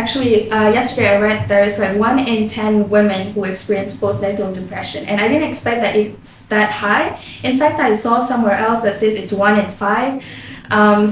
actually, yesterday I read there is like 1 in 10 women who experience postnatal depression, and I didn't expect that it's that high. In fact, I saw somewhere else that says it's 1 in 5.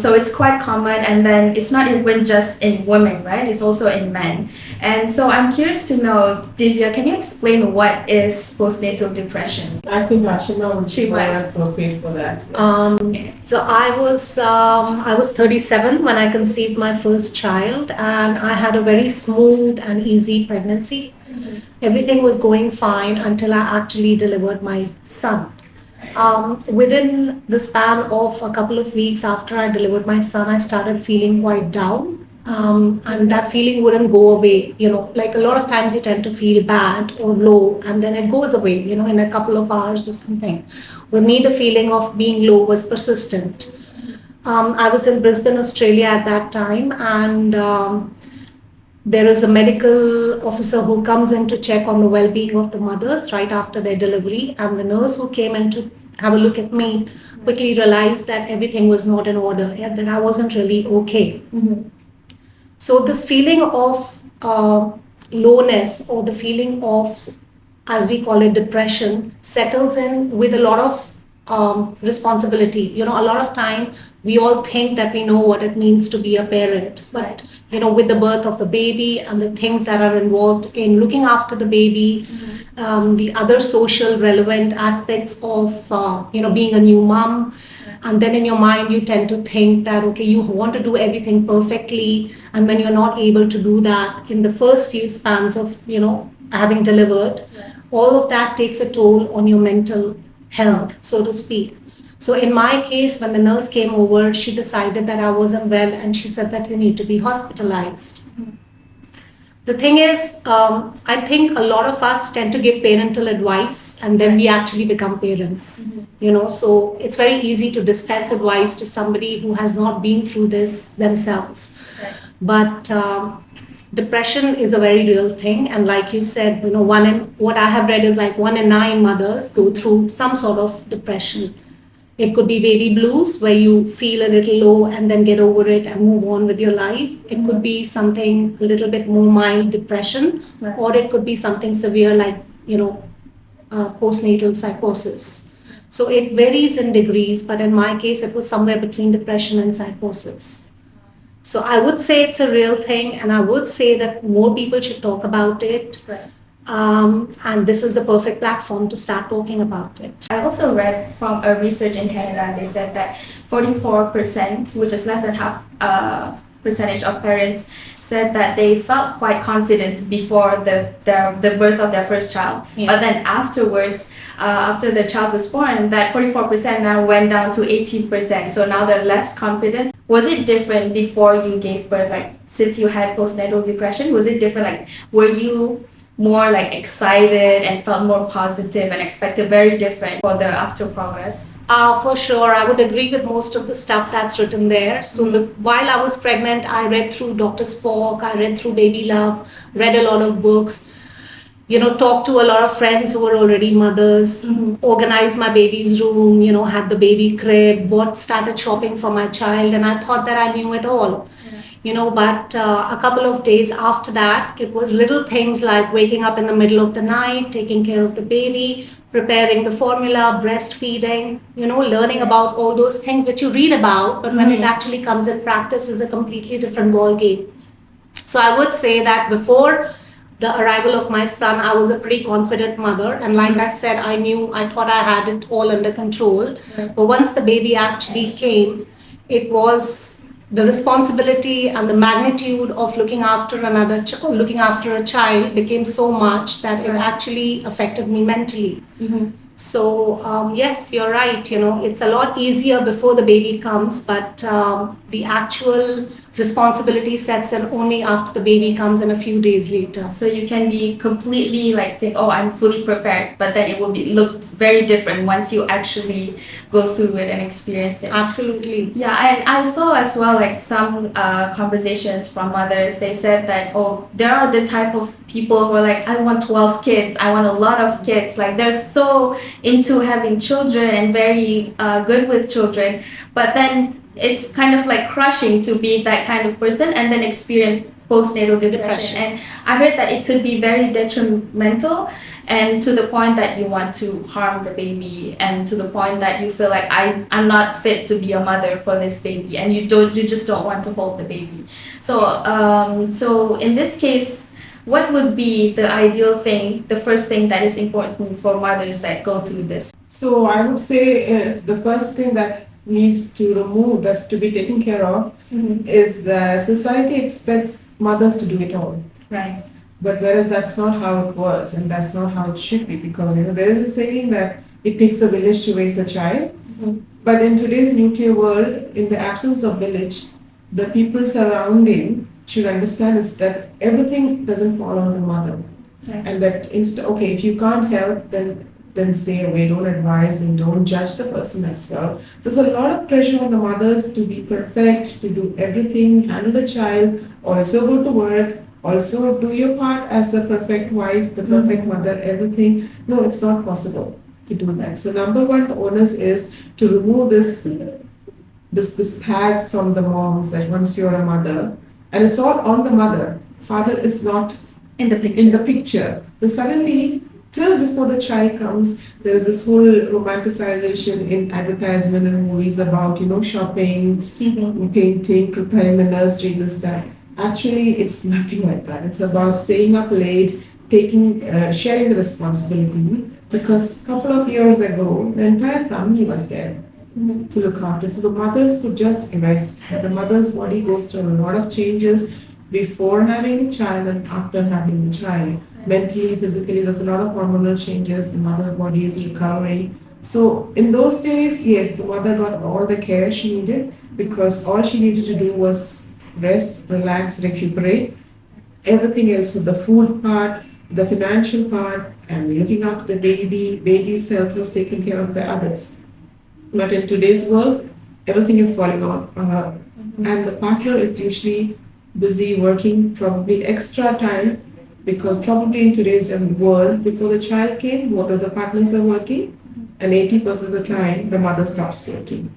So it's quite common, and then it's not even just in women, right? It's also in men. And so I'm curious to know, Divya, can you explain what is postnatal depression? I think Ashima would be more Shima. appropriate for that. So I was 37 when I conceived my first child, and I had a very smooth and easy pregnancy. Everything was going fine until I actually delivered my son. Within the span of a couple of weeks after I delivered my son, I started feeling quite down. And that feeling wouldn't go away. Like a lot of times you tend to feel bad or low, and then it goes away, in a couple of hours or something. With me, the feeling of being low was persistent. I was in Brisbane, Australia at that time, and there is a medical officer who comes in to check on the well-being of the mothers right after their delivery, and the nurse who came in to have a look at me quickly realized that everything was not in order, that I wasn't really okay. So this feeling of lowness, or the feeling of, as we call it, depression, settles in with a lot of responsibility. A lot of time we all think that we know what it means to be a parent, but with the birth of the baby and the things that are involved in looking after the baby, the other social relevant aspects of being a new mom. And then in your mind, you tend to think that, okay, you want to do everything perfectly. And when you're not able to do that in the first few spans of, having delivered, all of that takes a toll on your mental health, so to speak. So in my case, when the nurse came over, she decided that I wasn't well, and she said that you need to be hospitalized. The thing is, I think a lot of us tend to give parental advice, and then we actually become parents. So it's very easy to dispense advice to somebody who has not been through this themselves. But depression is a very real thing, and like you said, what I have read is like 1 in 9 mothers go through some sort of depression. It could be baby blues, where you feel a little low and then get over it and move on with your life. It could be something a little bit more mild, depression, or it could be something severe like, postnatal psychosis. So it varies in degrees, but in my case, it was somewhere between depression and psychosis. So I would say it's a real thing, and I would say that more people should talk about it. And this is the perfect platform to start talking about it. I also read from a research in Canada, they said that 44%, which is less than half percentage of parents, said that they felt quite confident before the birth of their first child. But then afterwards, after the child was born, that 44% now went down to 18%. So now they're less confident. Was it different before you gave birth? Like, since you had postnatal depression, was it different? Like, were you more like excited and felt more positive and expected very different for the after progress? For sure, I would agree with most of the stuff that's written there. So while I was pregnant, I read through Dr. Spock, I read through Baby Love, read a lot of books, talked to a lot of friends who were already mothers, organized my baby's room, had the baby crib, started shopping for my child, and I thought that I knew it all. But a couple of days after that, it was little things like waking up in the middle of the night, taking care of the baby, preparing the formula, breastfeeding, learning about all those things which you read about, but when it actually comes in practice is a completely different ball game. So I would say that before the arrival of my son, I was a pretty confident mother. And like I said, I thought I had it all under control. But once the baby actually came, it was the responsibility and the magnitude of looking after a child became so much that it actually affected me mentally. So yes, you're right. It's a lot easier before the baby comes, but the actual responsibility sets in only after the baby comes and a few days later. So you can be completely think, oh, I'm fully prepared, but then it will look very different once you actually go through it and experience it. Absolutely. Yeah, and I saw as well some conversations from mothers. They said that, oh, there are the type of people who are like, I want 12 kids, I want a lot of kids. Like, they're so into having children and very good with children, but then it's kind of like crushing to be that kind of person and then experience postnatal depression. And I heard that it could be very detrimental, and to the point that you want to harm the baby, and to the point that you feel like I'm not fit to be a mother for this baby, and you just don't want to hold the baby. So in this case, what would be the ideal thing, the first thing that is important for mothers that go through this? So I would say the first thing that needs to remove, that's to be taken care of, is the society expects mothers to do it all. Right. But whereas that's not how it was, and that's not how it should be, because there is a saying that it takes a village to raise a child. But in today's nuclear world, in the absence of village, the people surrounding should understand is that everything doesn't fall on the mother. Right. And that okay, if you can't help, then stay away, don't advise, and don't judge the person as well. So there's a lot of pressure on the mothers to be perfect, to do everything, handle the child, also go to work, also do your part as a perfect wife, the perfect mother, everything. No, it's not possible to do that. So number one, the onus is to remove this tag from the moms that once you're a mother, and it's all on the mother. Father is not in the picture. So suddenly, till before the child comes, there is this whole romanticization in advertisement and movies about, shopping, painting, preparing the nursery, this, that. Actually, it's nothing like that. It's about staying up late, sharing the responsibility, because a couple of years ago, the entire family was there to look after. So the mothers could just rest. The mother's body goes through a lot of changes before having a child and after having a child. Mentally, physically, there's a lot of hormonal changes. The mother's body is recovering. So in those days, yes, the mother got all the care she needed, because all she needed to do was rest, relax, recuperate. Everything else, so the food part, the financial part, and looking after the baby's health was taken care of by others. But in today's world, everything is falling on her. And the partner is usually busy working, probably extra time, because probably in today's world, before the child came, both of the partners are working, and 80% of the time, the mother stops working.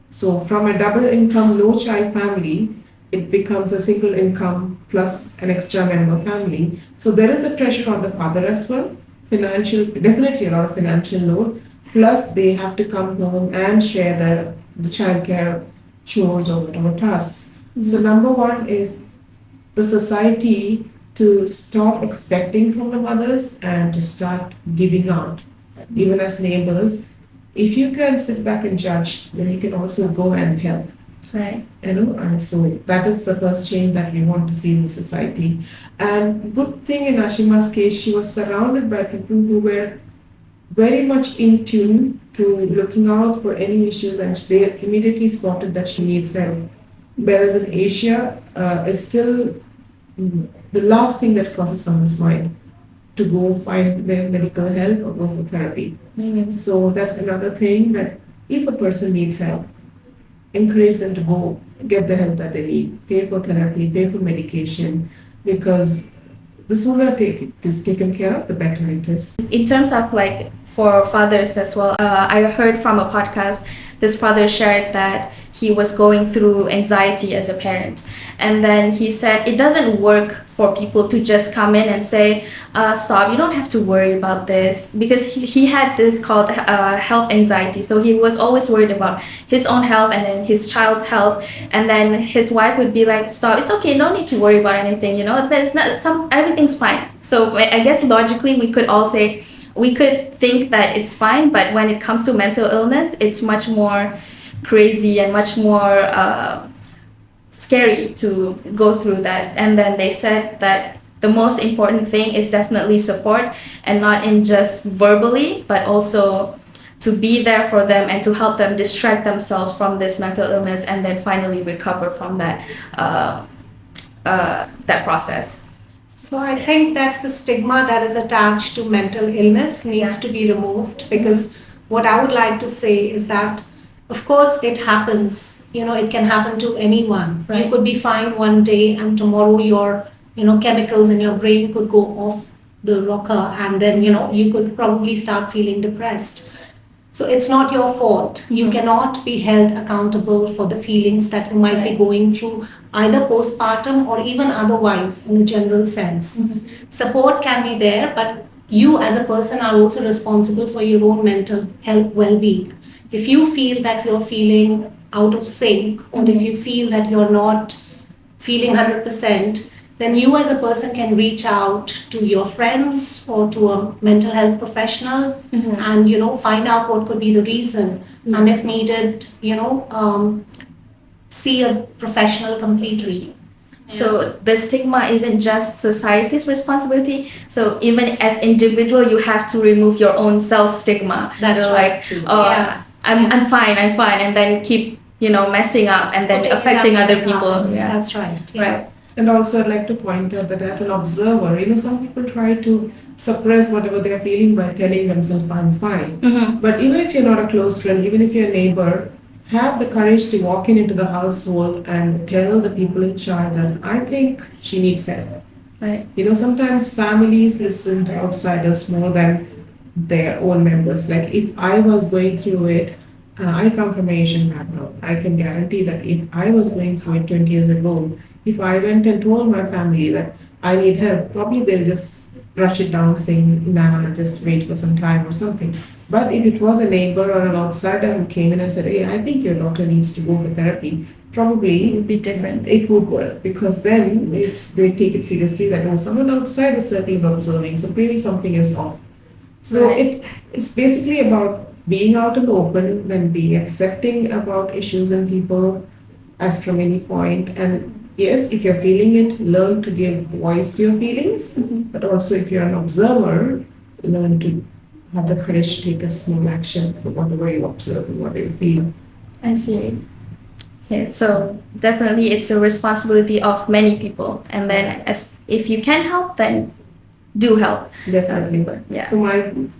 So from a double income, no child family, it becomes a single income plus an extra member family. So there is a pressure on the father as well, definitely a lot of financial load. Plus, they have to come home and share the childcare chores or whatever tasks. So number one is the society to stop expecting from the mothers and to start giving out. Even as neighbors, if you can sit back and judge, then you can also go and help. Right. And so that is the first change that we want to see in the society. And good thing in Ashima's case, she was surrounded by people who were very much in tune to looking out for any issues, and they immediately spotted that she needs help. Whereas in Asia, is still the last thing that crosses someone's mind, to go find their medical help or go for therapy. So that's another thing, that if a person needs help, encourage them to go get the help that they need, pay for therapy, pay for medication, because the sooner it is taken care of, the better it is. In terms of for fathers as well, I heard from a podcast, this father shared that he was going through anxiety as a parent. And then he said it doesn't work for people to just come in and say, stop, you don't have to worry about this. Because he had this called health anxiety. So he was always worried about his own health and then his child's health. And then his wife would be like, stop, it's okay, no need to worry about anything, there's everything's fine. So I guess logically we could all say, we could think that it's fine, but when it comes to mental illness, it's much more crazy and much more scary to go through that. And then they said that the most important thing is definitely support, and not in just verbally, but also to be there for them and to help them distract themselves from this mental illness and then finally recover from that process. So I think that the stigma that is attached to mental illness needs to be removed, because what I would like to say is that, of course, it happens. It can happen to anyone. Right. You could be fine one day and tomorrow your, chemicals in your brain could go off the rocker, and then, you could probably start feeling depressed. So it's not your fault. You cannot be held accountable for the feelings that you might be going through, either postpartum or even otherwise in a general sense. Support can be there, but you as a person are also responsible for your own mental health well-being. If you feel that you're feeling out of sync, or if you feel that you're not feeling 100%, then you as a person can reach out to your friends or to a mental health professional and find out what could be the reason, and if needed, see a professional completely. So the stigma isn't just society's responsibility. So even as individual, you have to remove your own self stigma. That's right. Like, oh, I'm fine, and then keep messing up and then affecting other people. Yeah. That's right. Yeah. Right. And also, I'd like to point out that as an observer, some people try to suppress whatever they're feeling by telling themselves, I'm fine. But even if you're not a close friend, even if you're a neighbor, have the courage to walk into the household and tell the people in charge that I think she needs help. Right. Sometimes families listen to outsiders more than their own members. Like if I was going through it, I come from an Asian background. I can guarantee that if I was going through it 20 years ago, if I went and told my family that I need help, probably they'll just brush it down saying, nah, just wait for some time or something. But if it was a neighbor or an outsider who came in and said, hey, I think your daughter needs to go for therapy, probably It would be different. it would work, because then they take it seriously that someone outside the circle is observing, so maybe something is off. So it's basically about being out in the open and being accepting about issues and people as from any point. And yes, if you're feeling it, learn to give voice to your feelings, but also if you're an observer, learn to have the courage to take a small action for whatever you observe and whatever you feel. I see. Okay, so definitely it's a responsibility of many people, and then if you can help, then do help. Definitely. Yeah. So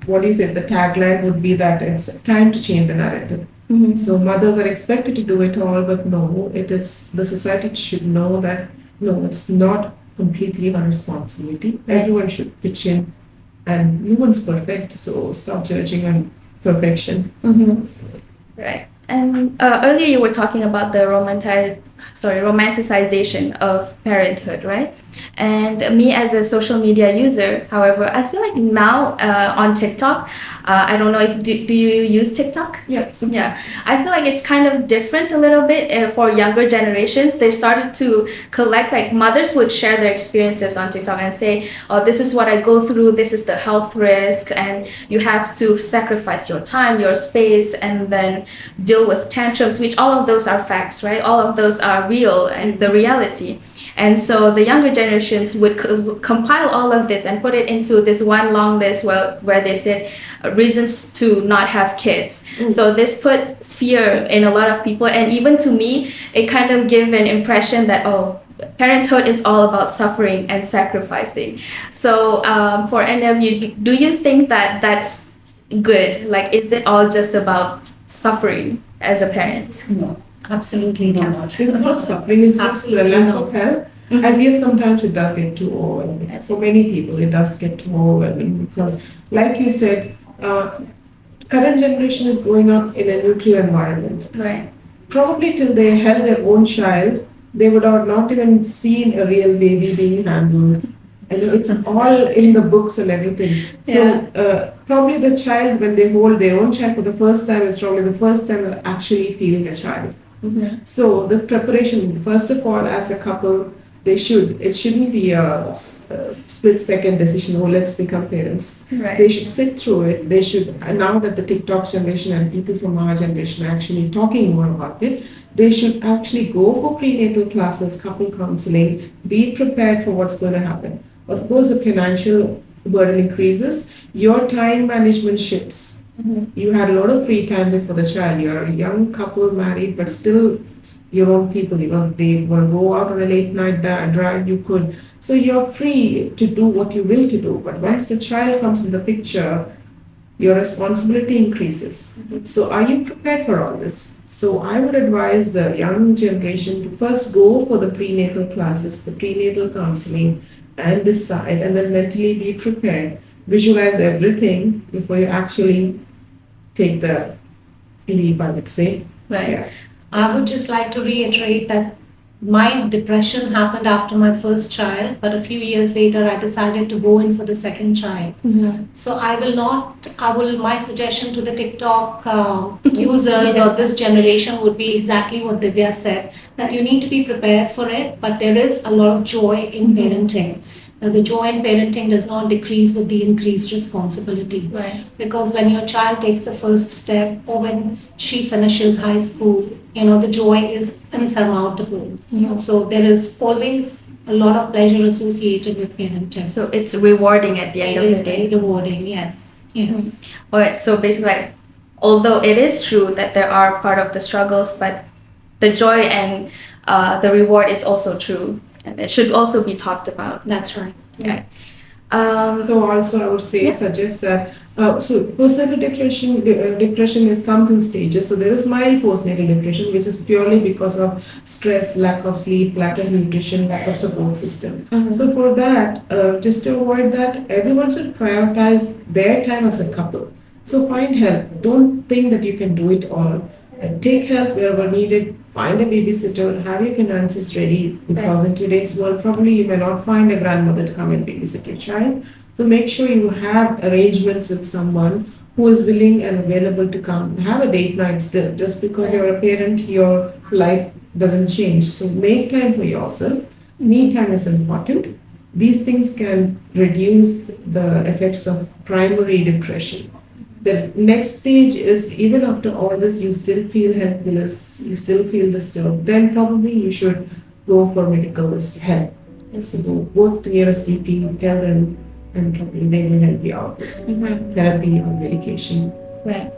what you said, the tagline would be that it's time to change the narrative. So mothers are expected to do it all, but no, it is the society should know that no, it's not completely her responsibility. Right. Everyone should pitch in, and no one's perfect, so stop judging on perfection. Right. And earlier you were talking about the romanticization of parenthood, right? And me as a social media user, however, I feel like now on TikTok, I don't know if do you use TikTok? Yeah. Yeah, I feel like it's kind of different a little bit for younger generations. They started to collect, like mothers would share their experiences on TikTok and say, oh, this is what I go through, this is the health risk, and you have to sacrifice your time, your space, and then deal with tantrums, which all of those are facts, right? All of those are real and the reality. And so the younger generations would compile all of this and put it into this one long list where they said reasons to not have kids. So this put fear in a lot of people, and even to me, it kind of gave an impression that, oh, parenthood is all about suffering and sacrificing. So for any of you, do you think that that's good? Like, is it all just about suffering as a parent? No, absolutely not. It's not suffering, it's just the lack of help. And yes, sometimes it does get too overwhelming. For many people, it does get too overwhelming because, like you said, current generation is growing up in a nuclear environment. Right. Probably till they held their own child, they would have not even seen a real baby being handled. And it's all in the books and everything. So probably the child, when they hold their own child for the first time, is probably the first time they're actually feeling a child. So the preparation, first of all, as a couple, it shouldn't be a split-second decision, oh, let's become parents. Right. They should sit through it. They should, now that the TikTok generation and people from our generation are actually talking more about it, they should actually go for prenatal classes, couple counseling, be prepared for what's going to happen. Of course, the financial burden increases, your time management shifts. You had a lot of free time before the child. You're a young couple, married, but still your own people, they want to go out on a late night drive, you could. So you're free to do what you will to do. But once the child comes in the picture, your responsibility increases. So are you prepared for all this? So I would advise the young generation to first go for the prenatal classes, the prenatal counseling, and decide, and then mentally be prepared. Visualize everything before you actually take the leap, I would say. Right. Yeah. I would just like to reiterate that my depression happened after my first child, but a few years later, I decided to go in for the second child. So my suggestion to the TikTok users or this generation would be exactly what Divya said, that you need to be prepared for it, but there is a lot of joy in parenting. The joy in parenting does not decrease with the increased responsibility. Right. Because when your child takes the first step or when she finishes high school, the joy is insurmountable. So there is always a lot of pleasure associated with parenting. So it's rewarding at the end It of is the day. very rewarding, yes. Yes. Alright, so basically, like, although it is true that there are part of the struggles, but the joy and the reward is also true, and it should also be talked about. That's right. Okay. So also I would say Yeah. suggest that so postnatal depression comes in stages. So there is mild postnatal depression, which is purely because of stress, lack of sleep, lack of nutrition, lack of support system. So for that, just to avoid that, everyone should prioritize their time as a couple. So find help. Don't think that you can do it all. Take help wherever needed. Find a babysitter. Have your finances ready, because in today's world, probably you may not find a grandmother to come and babysit your child. So make sure you have arrangements with someone who is willing and available to come. Have a date night still. Just because you're a parent, your life doesn't change. So make time for yourself. Me time is important. These things can reduce the effects of primary depression. The next stage is, even after all this, you still feel helpless, you still feel disturbed, then probably you should go for medical help. Yes. So go to nearest GP, tell them, and probably they will help you out with therapy or medication. Right.